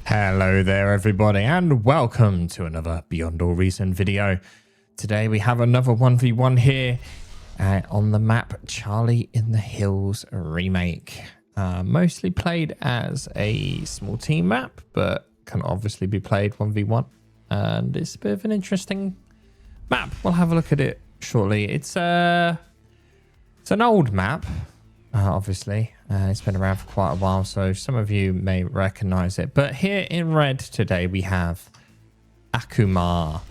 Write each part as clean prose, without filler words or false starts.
Hello there everybody and welcome to another Beyond All Reason video. Today we have another 1v1 here on the map Charlie in the Hills remake. Mostly played as a small team map, but can obviously be played 1v1, and it's a bit of an interesting map. We'll have a look at it shortly. It's an old map. Obviously, it's been around for quite a while, so some of you may recognize it. But here in red today, we have Akumar.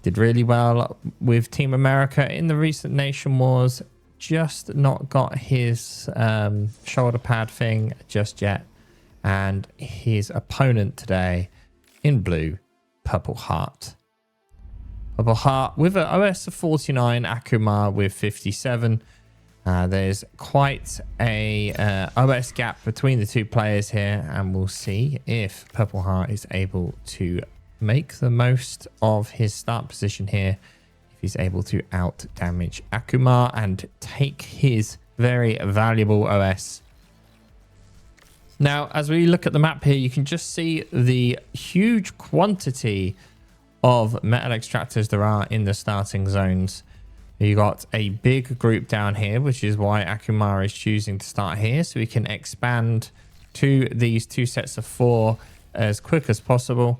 Did really well with Team America in the recent Nation Wars. Just not got his shoulder pad thing just yet. And his opponent today in blue, PurpleHeart. PurpleHeart with an OS of 49, Akumar with 57. There's quite a OS gap between the two players here, and we'll see if PurpleHeart is able to make the most of his start position here, if he's able to out damage Akumar and take his very valuable OS. Now, as we look at the map here, you can just see the huge quantity of metal extractors there are in the starting zones. You got a big group down here, which is why Akumar is choosing to start here, so we can expand to these two sets of 4 as quick as possible.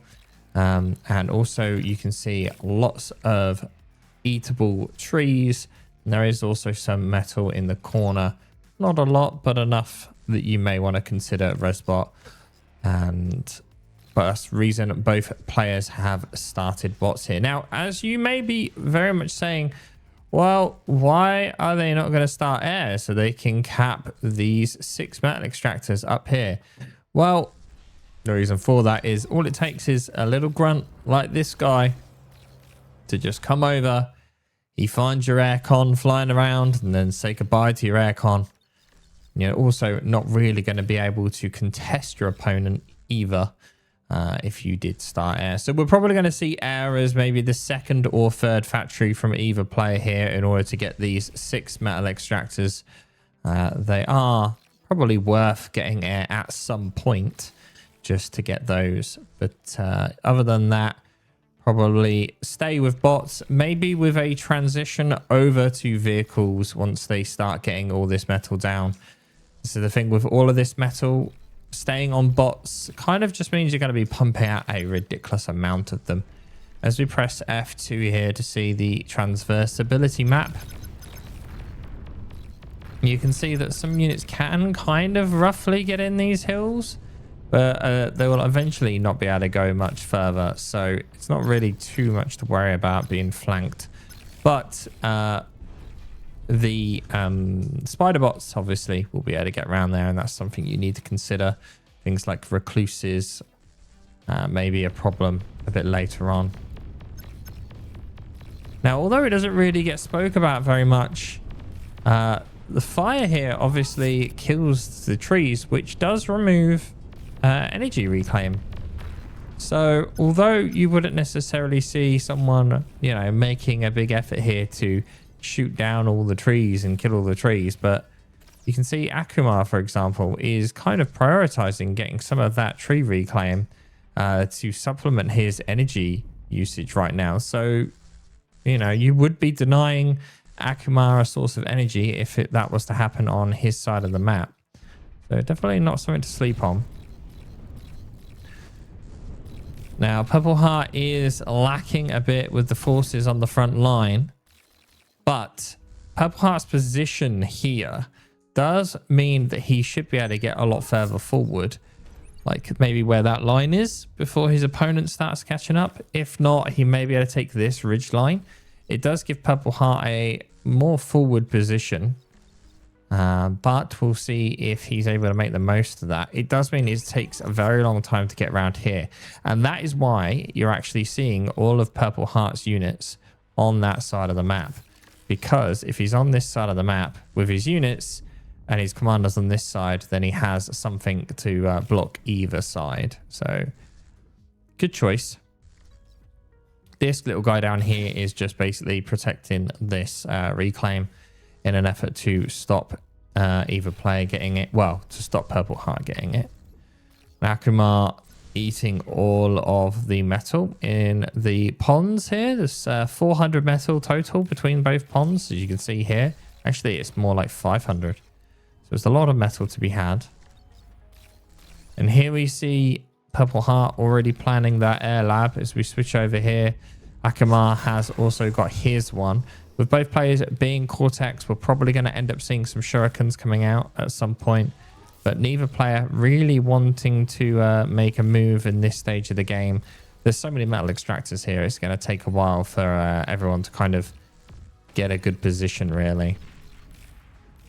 And also you can see lots of eatable trees. And there is also some metal in the corner. Not a lot, but enough that you may want to consider Resbot. And but that's the reason both players have started bots here. Now, as you may be very much saying, well, why are they not going to start air so they can cap these 6 metal extractors up here? Well, the reason for that is all it takes is a little grunt like this guy to just come over. He finds your aircon flying around and then say goodbye to your aircon. You're also not really going to be able to contest your opponent either. If you did start air. So we're probably going to see air as maybe the 2nd or 3rd factory from either player here in order to get these 6 metal extractors. They are probably worth getting air at some point just to get those. But other than that, probably stay with bots, maybe with a transition over to vehicles once they start getting all this metal down. So the thing with all of this metal, staying on bots kind of just means you're going to be pumping out a ridiculous amount of them. As we press F2 here to see the transversability map, you can see that some units can kind of roughly get in these hills, but they will eventually not be able to go much further. So it's not really too much to worry about being flanked. But the spider bots obviously will be able to get around there, and that's something you need to consider. Things like recluses may be a problem a bit later on. Now, although it doesn't really get spoke about very much, the fire here obviously kills the trees, which does remove energy reclaim. So although you wouldn't necessarily see someone, you know, making a big effort here to shoot down all the trees and kill all the trees, but you can see Akumar, for example, is kind of prioritizing getting some of that tree reclaim to supplement his energy usage right now. So, you know, you would be denying Akumar a source of energy if that was to happen on his side of the map. So definitely not something to sleep on. Now, PurpleHeart is lacking a bit with the forces on the front line. But PurpleHeart's position here does mean that he should be able to get a lot further forward, like maybe where that line is before his opponent starts catching up. If not, he may be able to take this ridge line. It does give PurpleHeart a more forward position, but we'll see if he's able to make the most of that. It does mean it takes a very long time to get around here, and that is why you're actually seeing all of PurpleHeart's units on that side of the map. Because if he's on this side of the map with his units and his commanders on this side, then he has something to block either side. So, good choice. This little guy down here is just basically protecting this reclaim in an effort to stop either player getting it. Well, to stop PurpleHeart getting it. Akumar eating all of the metal in the ponds here. There's 400 metal total between both ponds, as you can see here. Actually, it's more like 500. So there's a lot of metal to be had. And here we see PurpleHeart already planning that air lab. As we switch over here, Akumar has also got his one. With both players being Cortex, we're probably going to end up seeing some shurikens coming out at some point. But neither player really wanting to make a move in this stage of the game. There's so many metal extractors here. It's going to take a while for everyone to kind of get a good position, really.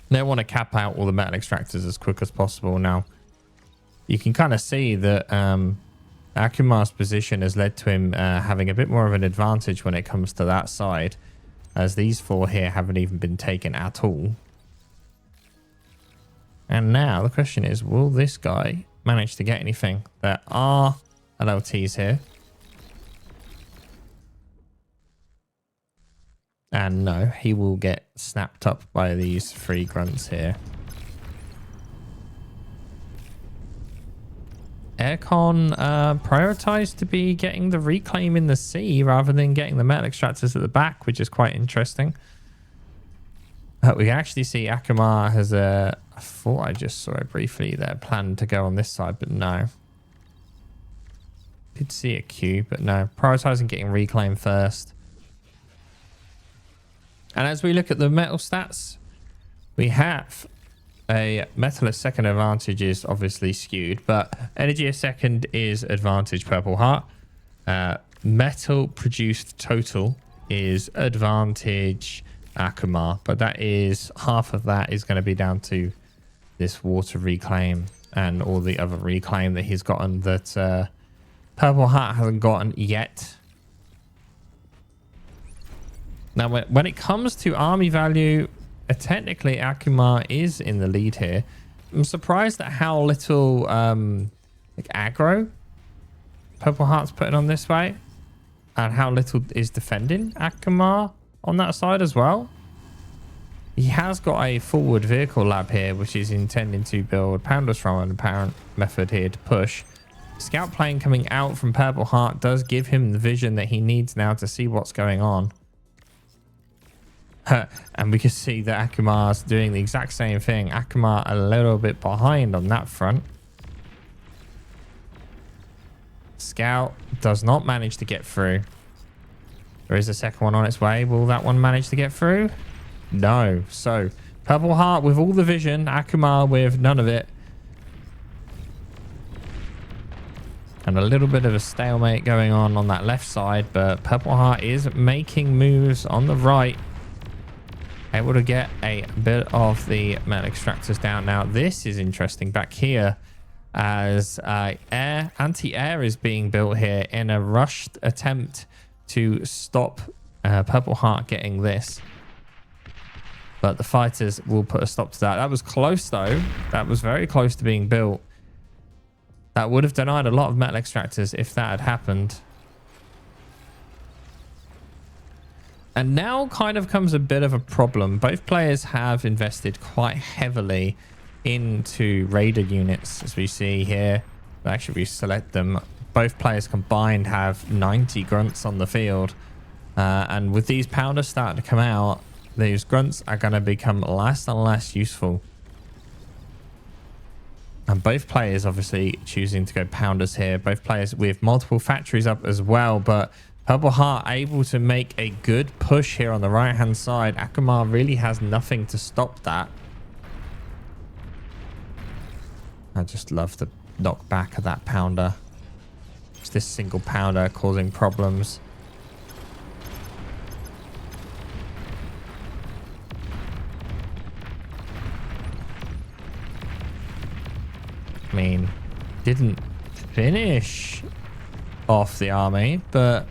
They want to cap out all the metal extractors as quick as possible. Now, you can kind of see that Akumar's position has led to him having a bit more of an advantage when it comes to that side, as these four here haven't even been taken at all. And now the question is, will this guy manage to get anything? There are LLTs here. And no, he will get snapped up by these three grunts here. Aircon prioritized to be getting the reclaim in the sea rather than getting the metal extractors at the back, which is quite interesting. We can actually see Akumar has a... I thought I just saw it briefly there, planned to go on this side, but no. Did see a queue, but no. Prioritizing getting reclaim first. And as we look at the metal stats, we have a metal a second advantage is obviously skewed, but energy a second is advantage PurpleHeart. Metal produced total is advantage Akumar, but that is half of that is going to be down to this water reclaim and all the other reclaim that he's gotten that PurpleHeart hasn't gotten yet. Now, when it comes to army value, technically Akumar is in the lead here. I'm surprised at how little like aggro PurpleHeart's putting on this way, and how little is defending Akumar on that side as well. He has got a forward vehicle lab here, which is intending to build pounders from an apparent method here to push. Scout plane coming out from PurpleHeart does give him the vision that he needs now to see what's going on. And we can see that Akumar's doing the exact same thing. Akumar a little bit behind on that front. Scout does not manage to get through. There is a second one on its way. Will that one manage to get through? No. So PurpleHeart with all the vision, Akumar with none of it. And a little bit of a stalemate going on that left side, but PurpleHeart is making moves on the right. Able to get a bit of the metal extractors down. Now, this is interesting back here as anti-air is being built here in a rushed attempt to stop PurpleHeart getting this. But the fighters will put a stop to that. That was close, though. That was very close to being built. That would have denied a lot of metal extractors if that had happened. And now kind of comes a bit of a problem. Both players have invested quite heavily into raider units, as we see here. Actually, we select them. Both players combined have 90 grunts on the field. And with these pounders starting to come out, these grunts are going to become less and less useful. And both players obviously choosing to go pounders here. Both players with multiple factories up as well, but PurpleHeart able to make a good push here on the right hand side. Akumar really has nothing to stop that. I just love the knock back of that pounder. It's this single pounder causing problems. I mean, didn't finish off the army, but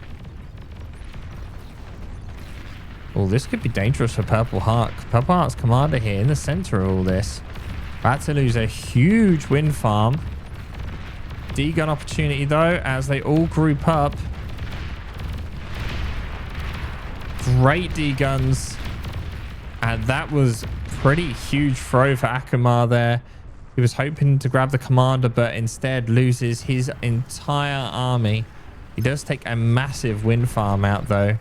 oh, this could be dangerous for PurpleHeart. PurpleHeart's commander here in the center of all this. About to lose a huge wind farm. D-gun opportunity though, as they all group up. Great D-guns. And that was pretty huge throw for Akumar there. He was hoping to grab the commander, but instead loses his entire army. He does take a massive wind farm out, though.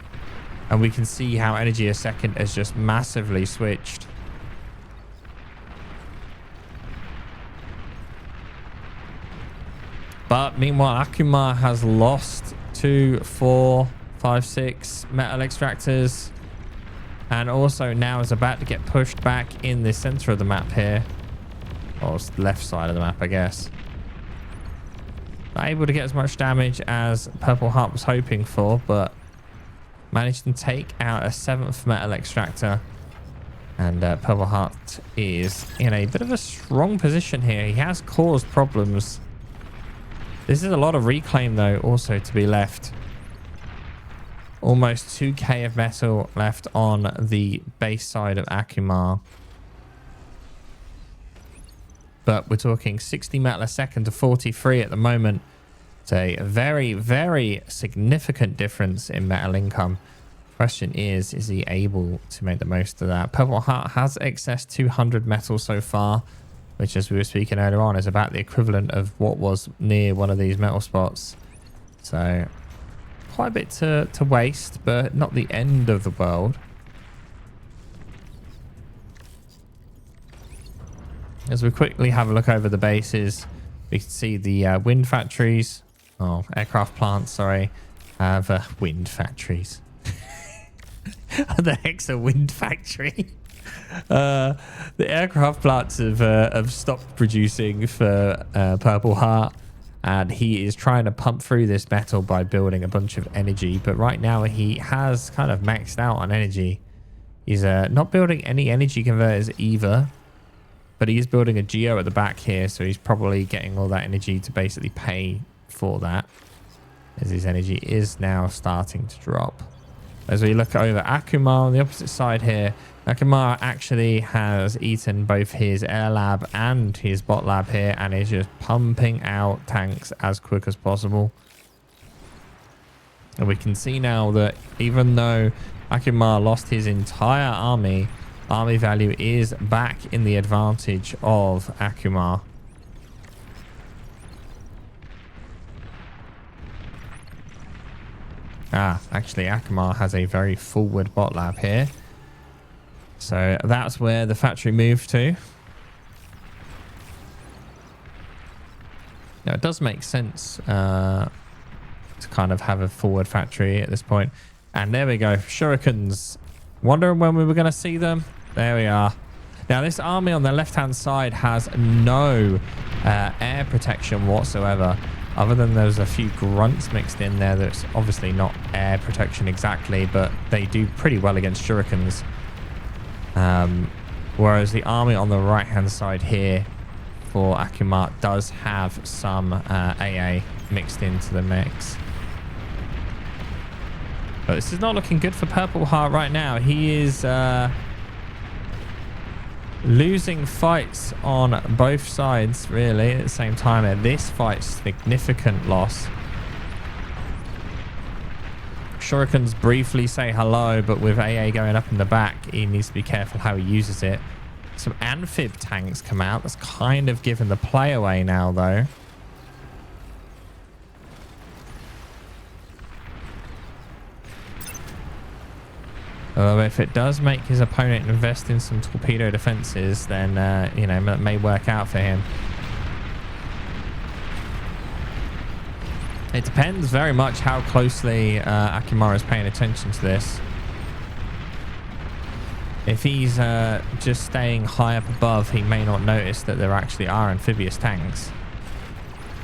And we can see how energy a second has just massively switched. But meanwhile, Akumar has lost 2, 4, 5, 6 metal extractors. And also now is about to get pushed back in the center of the map here. Or left side of the map, I guess. Not able to get as much damage as PurpleHeart was hoping for, but managed to take out a 7th metal extractor. And PurpleHeart is in a bit of a strong position here. He has caused problems. This is a lot of reclaim, though, also to be left. Almost 2k of metal left on the base side of Akumar. But we're talking 60 metal a second to 43 at the moment. It's a very, very significant difference in metal income. Question is he able to make the most of that? PurpleHeart has excess 200 metal so far, which, as we were speaking earlier on, is about the equivalent of what was near one of these metal spots. So quite a bit to waste, but not the end of the world. As we quickly have a look over the bases, we can see the wind factories. Oh, aircraft plants, sorry. Have wind factories. What the heck's a wind factory? The aircraft plants have stopped producing for PurpleHeart, and he is trying to pump through this metal by building a bunch of energy. But right now he has kind of maxed out on energy. He's not building any energy converters either, but he is building a geo at the back here, so he's probably getting all that energy to basically pay for that, as his energy is now starting to drop. As we look over Akumar on the opposite side here, Akumar actually has eaten both his air lab and his bot lab here, and is just pumping out tanks as quick as possible. And we can see now that even though Akumar lost his entire army value is back in the advantage of Akumar. Actually, Akumar has a very forward bot lab here. So that's where the factory moved to. Now, it does make sense to kind of have a forward factory at this point. And there we go. Shurikens. Wondering when we were going to see them. There we are. Now, this army on the left-hand side has no air protection whatsoever. Other than there's a few grunts mixed in there. That's obviously not air protection exactly, but they do pretty well against shurikens. Whereas the army on the right-hand side here for Akumar does have some AA mixed into the mix. But this is not looking good for PurpleHeart right now. He is losing fights on both sides, really, at the same time. And this fight's significant loss. Shurikens briefly say hello, but with AA going up in the back, he needs to be careful how he uses it. Some amphib tanks come out. That's kind of given the play away now, though. Although if it does make his opponent invest in some torpedo defenses, then, you know, that may work out for him. It depends very much how closely Akumar is paying attention to this. If he's just staying high up above, he may not notice that there actually are amphibious tanks,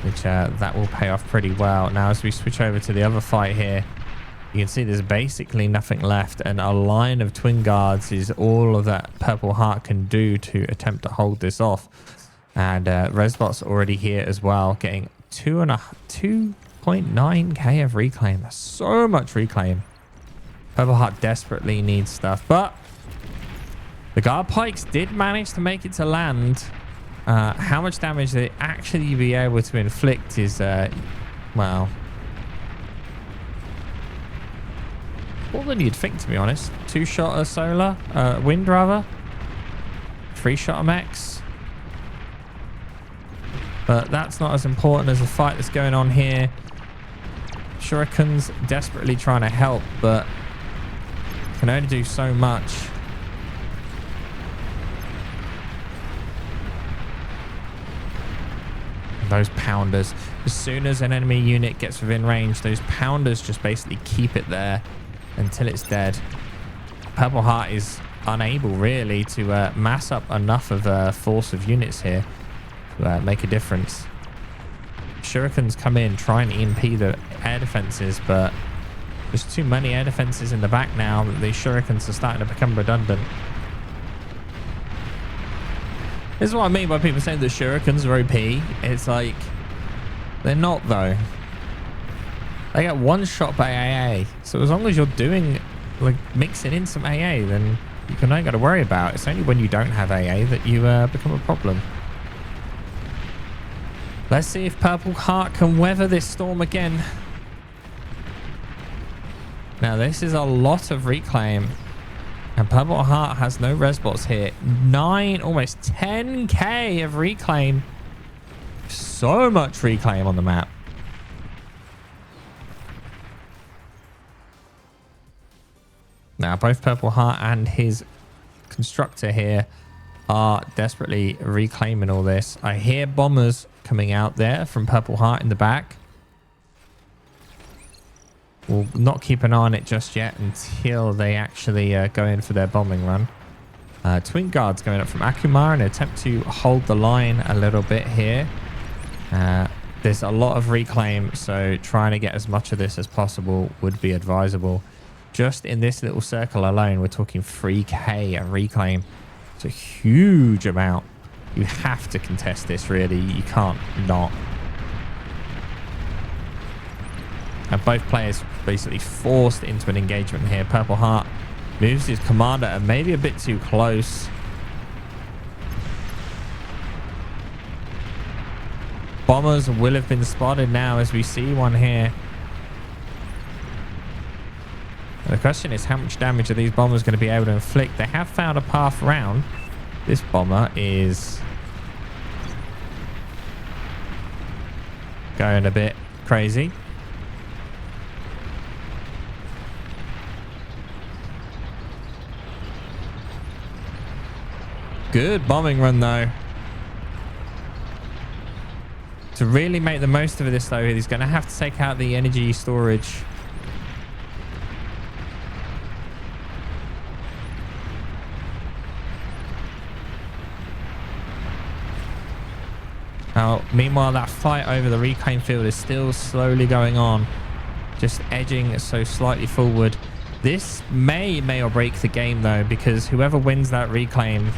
which that will pay off pretty well. Now, as we switch over to the other fight here, you can see there's basically nothing left, and a line of twin guards is all of that PurpleHeart can do to attempt to hold this off. And Resbot's already here as well, getting 2.9k of reclaim. That's so much reclaim. PurpleHeart desperately needs stuff, but the guard pikes did manage to make it to land. How much damage they actually be able to inflict is, well, more than you'd think, to be honest. 2-shotter solar, wind rather. 3-shotter mechs. But that's not as important as the fight that's going on here. Shuriken's desperately trying to help, but can only do so much. Those pounders, as soon as an enemy unit gets within range, those pounders just basically keep it there until it's dead. PurpleHeart is unable really to mass up enough of a force of units here to make a difference. Shurikens come in, try and EMP the air defenses, but there's too many air defenses in the back now that these Shurikens are starting to become redundant. This is what I mean by people saying that Shurikens are OP. It's like, they're not though. They get one shot by AA. So as long as you're doing, like, mixing in some AA, then you can ain't got to worry about it. It's only when you don't have AA that you become a problem. Let's see if PurpleHeart can weather this storm again. Now this is a lot of reclaim. And PurpleHeart has no resbots here. 9, almost 10k of reclaim. So much reclaim on the map. Now both PurpleHeart and his constructor here are desperately reclaiming all this. I hear bombers coming out there from PurpleHeart in the back. We'll not keep an eye on it just yet until they actually go in for their bombing run. Twin guards going up from Akumar in an attempt to hold the line a little bit here. There's a lot of reclaim, so trying to get as much of this as possible would be advisable. Just in this little circle alone, we're talking 3k of reclaim. It's a huge amount. You have to contest this, really. You can't not. And both players basically forced into an engagement here. PurpleHeart moves his commander and maybe a bit too close. Bombers will have been spotted now as we see one here. The question is, how much damage are these bombers going to be able to inflict? They have found a path around. This bomber is going a bit crazy. Good bombing run though. To really make the most of this though, he's going to have to take out the energy storage. Now, meanwhile, that fight over the reclaim field is still slowly going on. Just edging so slightly forward. This may or break the game though, because whoever wins that reclaim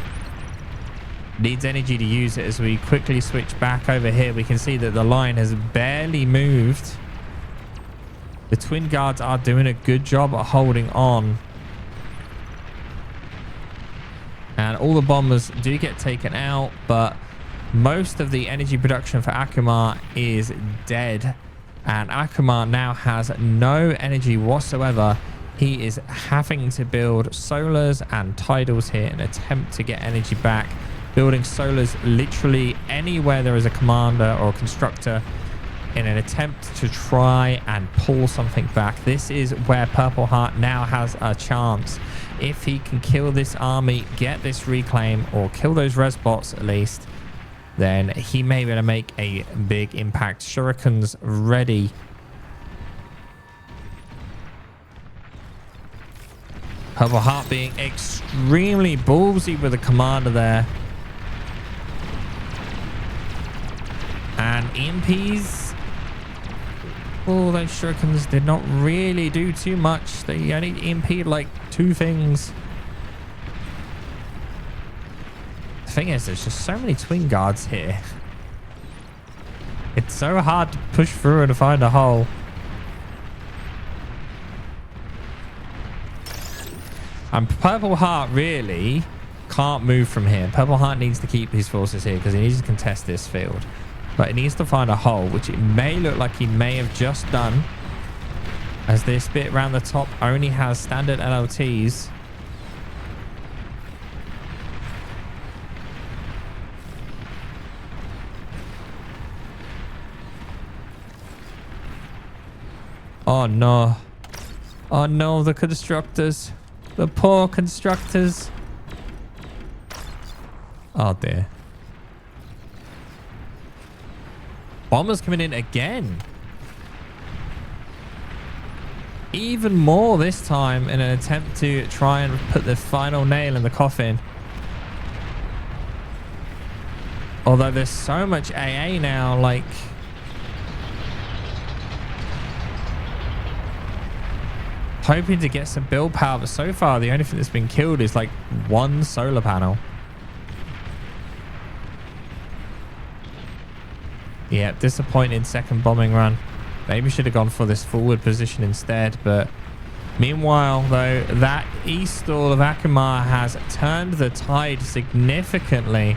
needs energy to use it. As we quickly switch back over here, we can see that the line has barely moved. The twin guards are doing a good job at holding on. And all the bombers do get taken out, but most of the energy production for Akumar is dead. And Akumar now has no energy whatsoever. He is having to build solars and tidals here in an attempt to get energy back. Building solars literally anywhere there is a commander or a constructor in an attempt to try and pull something back. This is where PurpleHeart now has a chance. If he can kill this army, get this reclaim, or kill those res bots at least, then he may be able to make a big impact. Shurikens ready. PurpleHeart being extremely ballsy with the commander there. And EMPs, oh, those Shurikens did not really do too much. They only EMP'd like 2 things. The thing is, there's just so many twin guards here. It's so hard to push through and find a hole. And PurpleHeart really can't move from here. PurpleHeart needs to keep his forces here because he needs to contest this field. But he needs to find a hole, which it may look like he may have just done, as this bit around the top only has standard LLTs. Oh no. Oh no, the constructors. The poor constructors. Oh dear. Bombers coming in again. Even more this time in an attempt to try and put the final nail in the coffin. Although there's so much AA now, like... hoping to get some build power, but so far the only thing that's been killed is like one solar panel. Yeah, disappointing second bombing run. Maybe should have gone for this forward position instead, but meanwhile, though, that east stall of Akumar has turned the tide significantly.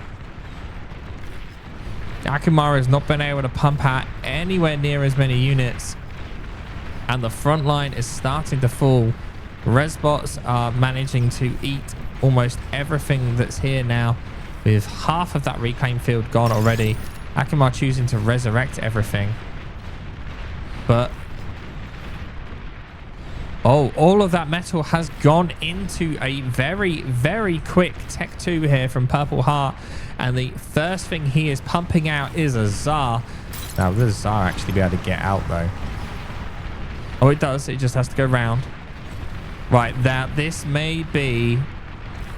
Akumar has not been able to pump out anywhere near as many units, and the front line is starting to fall. Resbots are managing to eat almost everything that's here now, with half of that reclaim field gone already. Akumar choosing to resurrect everything. But oh, all of that metal has gone into a very, very quick Tech 2 here from PurpleHeart. And the first thing he is pumping out is a Tsar. Now, will the Tsar actually be able to get out, though? Oh, it does. It just has to go round. Right, now this may be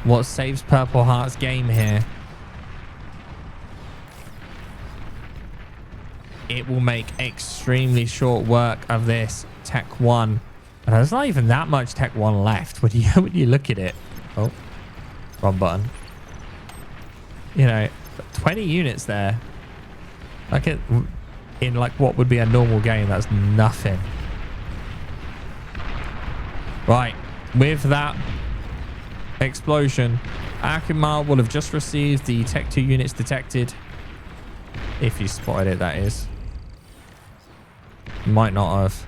what saves PurpleHeart's game here. It will make extremely short work of this Tech 1. And there's not even that much Tech 1 left when you look at it. Oh, wrong button. You know, 20 units there. Like it in like what would be a normal game, that's nothing. Right, with that explosion, Akumar will have just received the Tech 2 units detected. If he spotted it, that is. Might not have.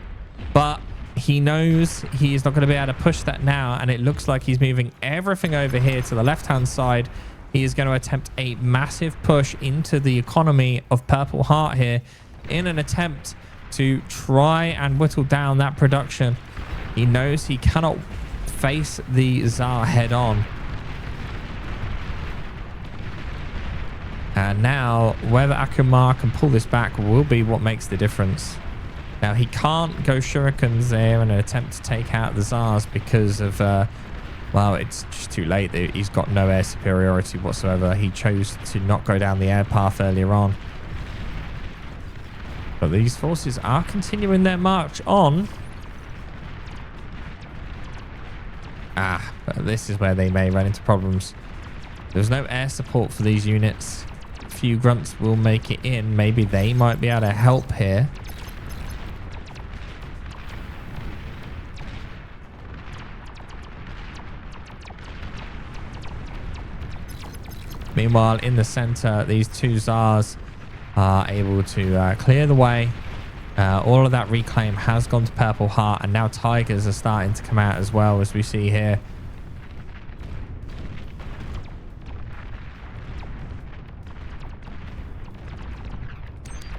But he knows he is not going to be able to push that now, and it looks like he's moving everything over here to the left-hand side. He is going to attempt a massive push into the economy of PurpleHeart here in an attempt to try and whittle down that production. He knows he cannot face the Tsar head-on. And now, whether Akumar can pull this back will be what makes the difference. Now, he can't go shurikens there in an attempt to take out the Tsars because of, well, it's just too late. He's got no air superiority whatsoever. He chose to not go down the air path earlier on. But these forces are continuing their march on. But this is where they may run into problems. There's no air support for these units. A few grunts will make it in. Maybe they might be able to help here. Meanwhile, in the center, these two Tsars are able to clear the way. All of that reclaim has gone to PurpleHeart, and now Tigers are starting to come out as well, as we see here.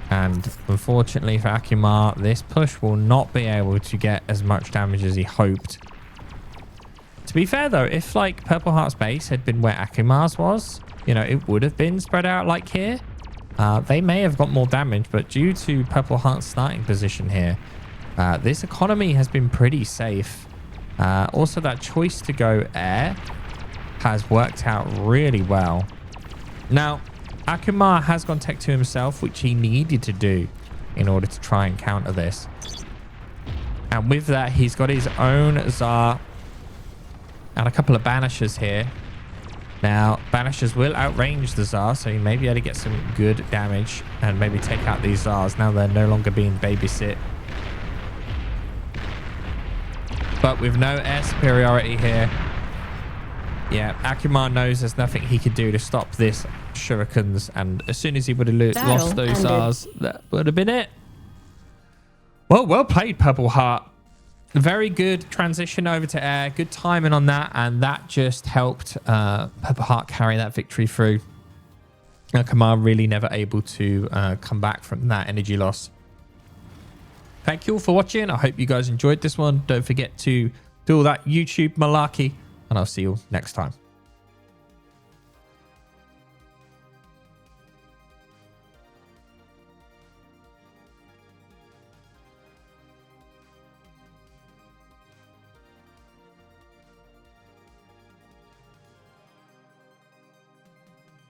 And unfortunately for Akumar, this push will not be able to get as much damage as he hoped. To be fair, though, if like PurpleHeart's base had been where Akumar's was, you know, it would have been spread out like here. They may have got more damage, but due to PurpleHeart's starting position here, this economy has been pretty safe. Also, that choice to go air has worked out really well. Now, Akumar has gone Tech 2 himself, which he needed to do in order to try and counter this. And with that, he's got his own Tsar and a couple of banishers here. Now, banishers will outrange the Tsar, so he may be able to get some good damage and maybe take out these Tsars. Now they're no longer being babysit. But with no air superiority here, yeah, Akumar knows there's nothing he could do to stop this shurikens, and as soon as he would have lost those Tsars, that would have been it. Well played, PurpleHeart. Very good transition over to air. Good timing on that, and that just helped PurpleHeart carry that victory through. Akumar really never able to come back from that energy loss. thank you all for watching. I hope you guys enjoyed this one. Don't forget to do all that YouTube malarkey, and I'll see you next time.